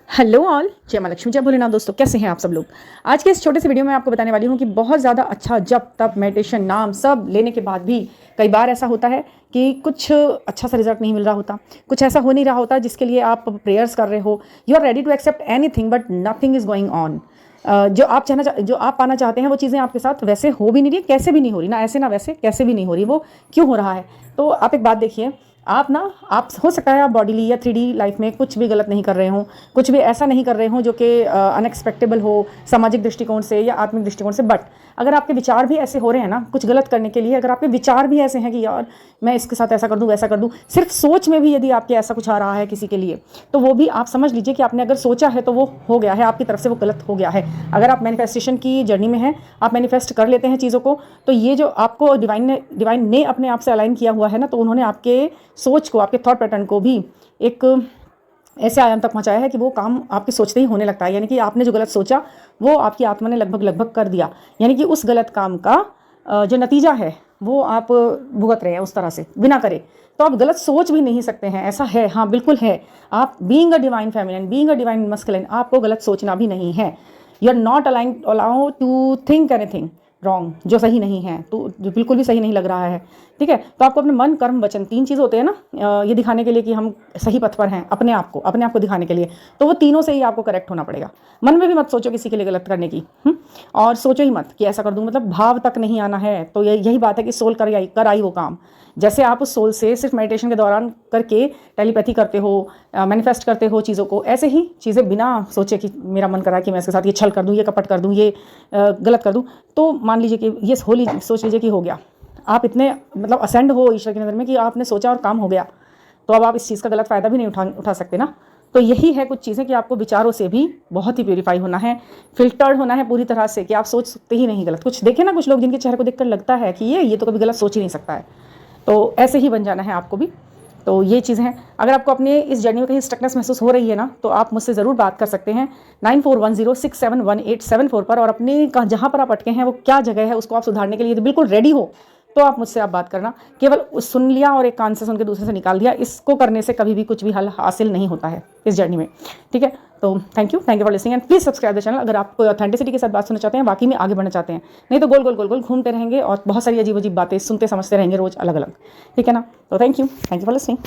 Hello all, जय माँ लक्ष्मी, जय भोलेनाथ। दोस्तों कैसे हैं आप सब लोग। आज के इस छोटे से वीडियो में आपको बताने वाली हूँ कि बहुत ज़्यादा अच्छा जप तप मेडिटेशन नाम सब लेने के बाद भी कई बार ऐसा होता है कि कुछ अच्छा सा रिजल्ट नहीं मिल रहा होता, कुछ ऐसा हो नहीं रहा होता जिसके लिए आप प्रेयर्स कर रहे हो। You are ready to accept anything but nothing is going on. जो आप पाना चाहते हैं वो चीज़ें आपके साथ वैसे हो भी नहीं रही, कैसे भी नहीं हो रही, ना ऐसे ना वैसे, कैसे भी नहीं हो रही। वो क्यों हो रहा है? तो आप एक बात देखिए, आप हो सकता है आप बॉडीली या 3D लाइफ में कुछ भी गलत नहीं कर रहे हो, कुछ भी ऐसा नहीं कर रहे हो जो कि अनएक्सपेक्टेबल हो सामाजिक दृष्टिकोण से या आत्मिक दृष्टिकोण से। बट अगर आपके विचार भी ऐसे हो रहे हैं ना कुछ गलत करने के लिए, अगर आपके विचार भी ऐसे हैं कि यार मैं इसके साथ ऐसा कर दूं वैसा कर दूं, सिर्फ सोच में भी यदि आपके ऐसा कुछ आ रहा है किसी के लिए, तो वो भी आप समझ लीजिए कि आपने अगर सोचा है तो वो हो गया है, आपकी तरफ से वो गलत हो गया है। अगर आप मैनिफेस्टेशन की जर्नी में हैं, आप मैनिफेस्ट कर लेते हैं चीज़ों को, तो ये जो आपको डिवाइन ने अपने आप से अलाइन किया हुआ है ना, तो उन्होंने आपके सोच को, आपके थॉट पैटर्न को भी एक ऐसे आयाम तक पहुंचाया है कि वो काम आपके सोचते ही होने लगता है। यानी कि आपने जो गलत सोचा वो आपकी आत्मा ने लगभग कर दिया। यानी कि उस गलत काम का जो नतीजा है वो आप भुगत रहे हैं उस तरह से बिना करे। तो आप गलत सोच भी नहीं सकते हैं, ऐसा है, हाँ बिल्कुल है। आप being a divine feminine, being a divine masculine, आपको गलत सोचना भी नहीं है। You are not allow to think anything wrong जो सही नहीं है, तो जो बिल्कुल भी सही नहीं लग रहा है। ठीक है, तो आपको अपने मन कर्म वचन 3 चीज़ होते हैं ना, ये दिखाने के लिए कि हम सही पथ पर हैं, अपने आप को दिखाने के लिए, तो वो तीनों से ही आपको करेक्ट होना पड़ेगा। मन में भी मत सोचो किसी के लिए गलत करने की, और सोचो ही मत कि ऐसा कर दूं, मतलब भाव तक नहीं आना है। तो यही बात है कि सोल कर आई वो काम। जैसे आप उस सोल से सिर्फ मेडिटेशन के दौरान करके टेलीपैथी करते हो, मैनिफेस्ट करते हो चीज़ों को, ऐसे ही चीज़ें बिना सोचे कि मेरा मन करा कि मैं इसके साथ ये छल कर दूं, ये कपट कर दूं, ये गलत कर दूं, तो मान लीजिए कि ये सोच लीजिए कि हो गया। आप इतने मतलब असेंड हो ईश्वर की नज़र में कि आपने सोचा और काम हो गया, तो अब आप इस चीज़ का गलत फ़ायदा भी नहीं उठा सकते ना। तो यही है कुछ चीज़ें कि आपको विचारों से भी बहुत ही प्यूरीफाई होना है, फिल्टर्ड होना है पूरी तरह से, कि आप सोच सकते ही नहीं गलत। कुछ देखे ना, कुछ लोग जिनके चेहरे को देखकर लगता है कि ये तो कभी गलत सोच ही नहीं सकता है, तो ऐसे ही बन जाना है आपको भी। तो ये चीज़ है। अगर आपको अपने इस जर्नी में कहीं स्टकनेस महसूस हो रही है ना, तो आप मुझसे ज़रूर बात कर सकते हैं 9410671874 पर। और अपने जहाँ पर आप अटके हैं वो क्या जगह है, उसको आप सुधारने के लिए बिल्कुल रेडी हो तो आप मुझसे बात करना। केवल सुन लिया और एक कान से सुन के दूसरे से निकाल दिया, इसको करने से कभी भी कुछ भी हल हासिल नहीं होता है इस जर्नी में। ठीक है, तो thank you for listening and please subscribe the channel अगर आप कोई ऑथेंटिसिटी के साथ बात सुनना चाहते हैं, वाकई में आगे बढ़ना चाहते हैं। नहीं तो गोल गोल घूमते रहेंगे और बहुत सारी अजीब अजीब बातें सुनते समझते रहेंगे रोज़ अलग अलग। ठीक है ना, तो थैंक यू फॉर लिसनिंग।